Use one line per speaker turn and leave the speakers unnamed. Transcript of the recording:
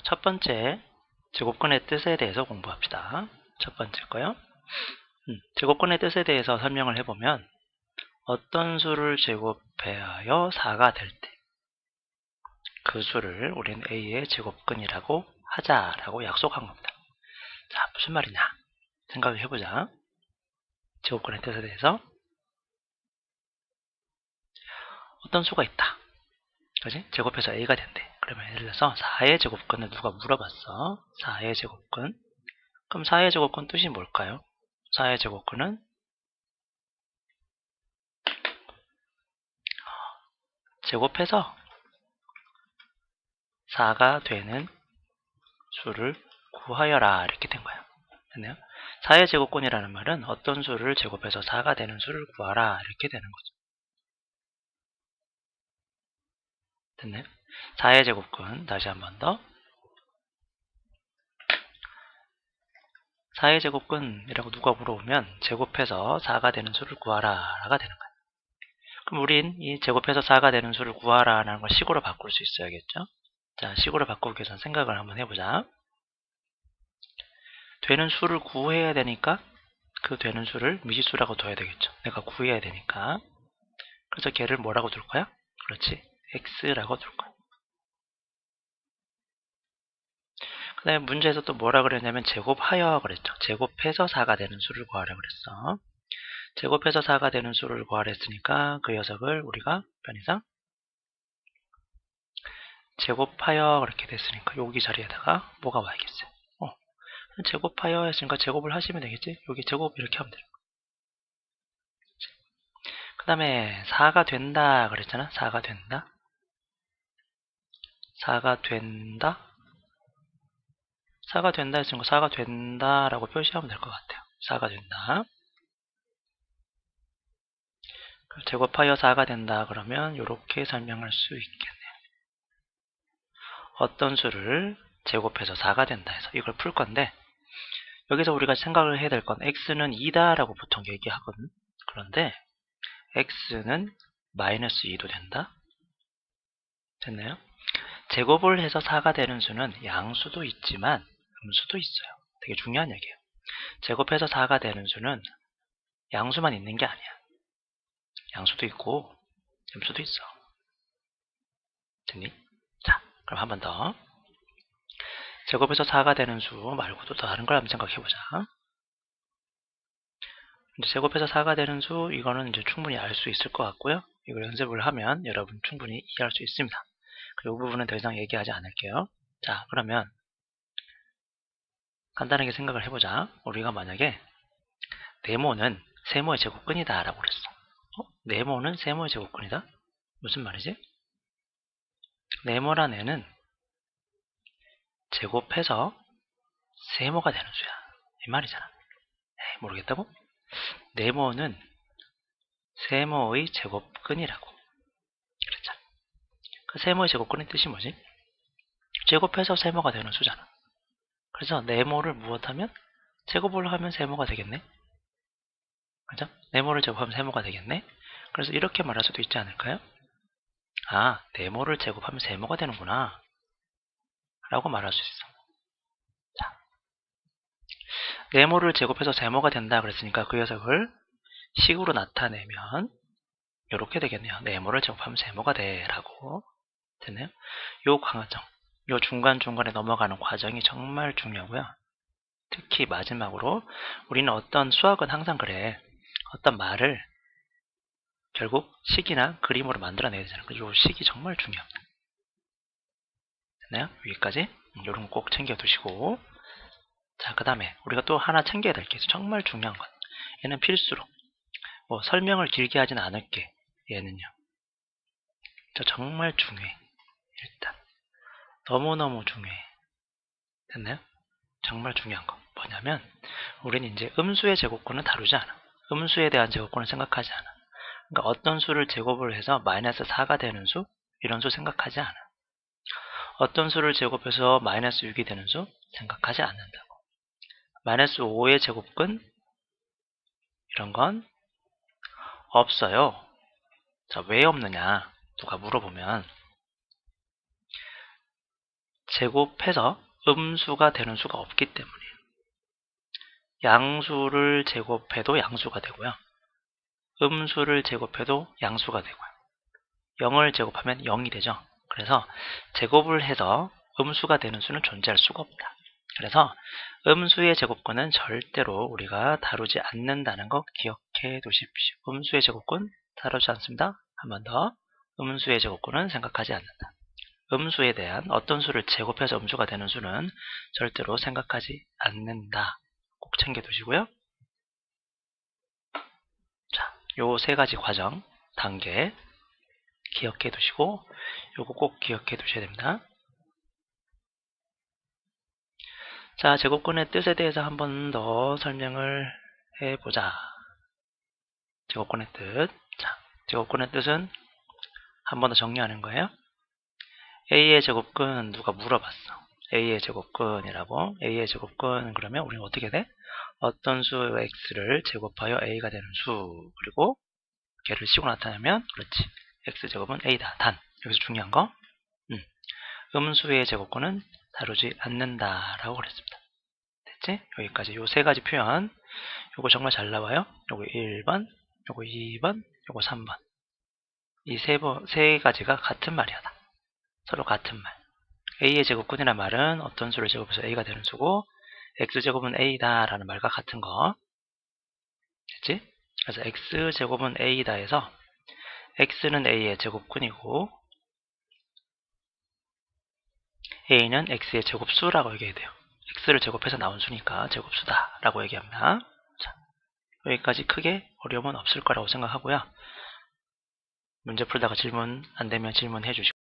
첫 번째, 제곱근의 뜻에 대해서 공부합시다. 첫 번째 거요. 제곱근의 뜻에 대해서 설명을 해보면 어떤 수를 제곱하여 4가 될 때 그 수를 우리는 A의 제곱근이라고 하자라고 약속한 겁니다. 자, 무슨 말이냐 생각을 해보자. 제곱근의 뜻에 대해서 어떤 수가 있다. 그지? 제곱해서 A가 된대. 그러면 예를 들어서 4의 제곱근을 누가 물어봤어. 4의 제곱근. 그럼 4의 제곱근 뜻이 뭘까요? 4의 제곱근은 제곱해서 4가 되는 수를 구하여라 이렇게 된 거예요. 됐나요? 4의 제곱근이라는 말은 어떤 수를 제곱해서 4가 되는 수를 구하라 이렇게 되는 거죠. 됐나요? 4의 제곱근 다시 한 번 더. 4의 제곱근이라고 누가 물어보면 제곱해서 4가 되는 수를 구하라 라가 되는 거예요. 그럼 우린 이 제곱해서 4가 되는 수를 구하라 라는 걸 식으로 바꿀 수 있어야겠죠? 자, 식으로 바꾸기 위해서 생각을 한번 해보자. 되는 수를 구해야 되니까 그 되는 수를 미지수라고 둬야 되겠죠. 내가 구해야 되니까. 그래서 걔를 뭐라고 둘 거야? 그렇지. x라고 둘 거야. 그 다음에 문제에서 또 뭐라 그랬냐면 제곱하여 그랬죠. 제곱해서 4가 되는 수를 구하라 그랬어. 제곱해서 4가 되는 수를 구하라 했으니까 그 녀석을 우리가 편의상 제곱하여 그렇게 됐으니까 여기 자리에다가 뭐가 와야겠어요. 제곱하여 했으니까 제곱을 하시면 되겠지. 여기 제곱 이렇게 하면 돼요. 그 다음에 4가 된다 그랬잖아. 4가 된다. 4가 된다. 4가 된다 했으니까 4가 된다라고 표시하면 될 것 같아요. 4가 된다. 제곱하여 4가 된다 그러면 이렇게 설명할 수 있겠네요. 어떤 수를 제곱해서 4가 된다 해서 이걸 풀 건데 여기서 우리가 생각을 해야 될 건 x는 2다 라고 보통 얘기하거든. 그런데 x는 마이너스 2도 된다. 됐나요? 제곱을 해서 4가 되는 수는 양수도 있지만 음수도 있어요. 되게 중요한 얘기예요. 제곱해서 4가 되는 수는 양수만 있는 게 아니야. 양수도 있고 음수도 있어. 됐니? 자, 그럼 한 번 더. 제곱해서 4가 되는 수 말고도 다른 걸 한번 생각해보자. 제곱해서 4가 되는 수, 이거는 이제 충분히 알 수 있을 것 같고요. 이걸 연습을 하면 여러분 충분히 이해할 수 있습니다. 그리고 이 부분은 더 이상 얘기하지 않을게요. 자, 그러면 간단하게 생각을 해보자. 우리가 만약에 네모는 세모의 제곱근이다 라고 그랬어. 네모는 세모의 제곱근이다? 무슨 말이지? 네모란 애는 제곱해서 세모가 되는 수야. 이 말이잖아. 에이, 모르겠다고? 네모는 세모의 제곱근이라고 그랬잖아. 그 세모의 제곱근의 뜻이 뭐지? 제곱해서 세모가 되는 수잖아. 그래서 네모를 무엇하면? 제곱을 하면 세모가 되겠네. 그죠? 네모를 제곱하면 세모가 되겠네. 그래서 이렇게 말할 수도 있지 않을까요? 아, 네모를 제곱하면 세모가 되는구나 라고 말할 수 있어. 자, 네모를 제곱해서 세모가 된다 그랬으니까 그 녀석을 식으로 나타내면 이렇게 되겠네요. 네모를 제곱하면 세모가 돼 라고. 됐나요? 요 과정, 요 중간중간에 넘어가는 과정이 정말 중요하고요. 특히 마지막으로 우리는 어떤 수학은 항상 그래. 어떤 말을 결국 식이나 그림으로 만들어내야 되잖아요. 요 식이 정말 중요합니다. 됐나요? 여기까지 요런 거 꼭 챙겨두시고, 자, 그 다음에 우리가 또 하나 챙겨야 될 게 있어요. 정말 중요한 건 얘는 필수로 뭐 설명을 길게 하진 않을게. 얘는요 저 정말 중요해. 일단 너무너무 중요해. 됐나요? 정말 중요한 거 뭐냐면 우리는 이제 음수의 제곱근은 다루지 않아. 음수에 대한 제곱근을 생각하지 않아. 그러니까 어떤 수를 제곱을 해서 마이너스 4가 되는 수 이런 수 생각하지 않아. 어떤 수를 제곱해서 마이너스 6이 되는 수 생각하지 않는다고. 마이너스 5의 제곱근 이런 건 없어요. 자, 왜 없느냐 누가 물어보면 제곱해서 음수가 되는 수가 없기 때문이에요. 양수를 제곱해도 양수가 되고요. 음수를 제곱해도 양수가 되고요. 0을 제곱하면 0이 되죠. 그래서 제곱을 해서 음수가 되는 수는 존재할 수가 없다. 그래서 음수의 제곱근은 절대로 우리가 다루지 않는다는 거 기억해 두십시오. 음수의 제곱근 다루지 않습니다. 한 번 더. 음수의 제곱근은 생각하지 않는다. 음수에 대한 어떤 수를 제곱해서 음수가 되는 수는 절대로 생각하지 않는다. 꼭 챙겨 두시고요. 자, 요 세 가지 과정, 단계 기억해 두시고 요거 꼭 기억해 두셔야 됩니다. 자, 제곱근의 뜻에 대해서 한 번 더 설명을 해보자. 제곱근의 뜻. 자, 제곱근의 뜻은 한 번 더 정리하는 거예요. A의 제곱근 누가 물어봤어. A의 제곱근이라고. A의 제곱근 그러면 우리는 어떻게 돼? 어떤 수 X를 제곱하여 A가 되는 수. 그리고 걔를 씌고 나타내면 그렇지. X제곱은 A다. 단. 여기서 중요한 거. 음수의 제곱근은 다루지 않는다라고 그랬습니다. 됐지? 여기까지 요 세 가지 표현. 요거 정말 잘 나와요. 요거 1번, 요거 2번, 요거 3번. 이 세 가지가 같은 말이야. 서로 같은 말. A의 제곱근이라는 말은 어떤 수를 제곱해서 A가 되는 수고, X제곱은 A다 라는 말과 같은 거. 됐지? 그래서 X제곱은 A다 해서 X는 A의 제곱근이고 A는 X의 제곱수라고 얘기해야 돼요. X를 제곱해서 나온 수니까 제곱수다 라고 얘기합니다. 자, 여기까지 크게 어려움은 없을 거라고 생각하고요. 문제 풀다가 질문 안 되면 질문해 주시고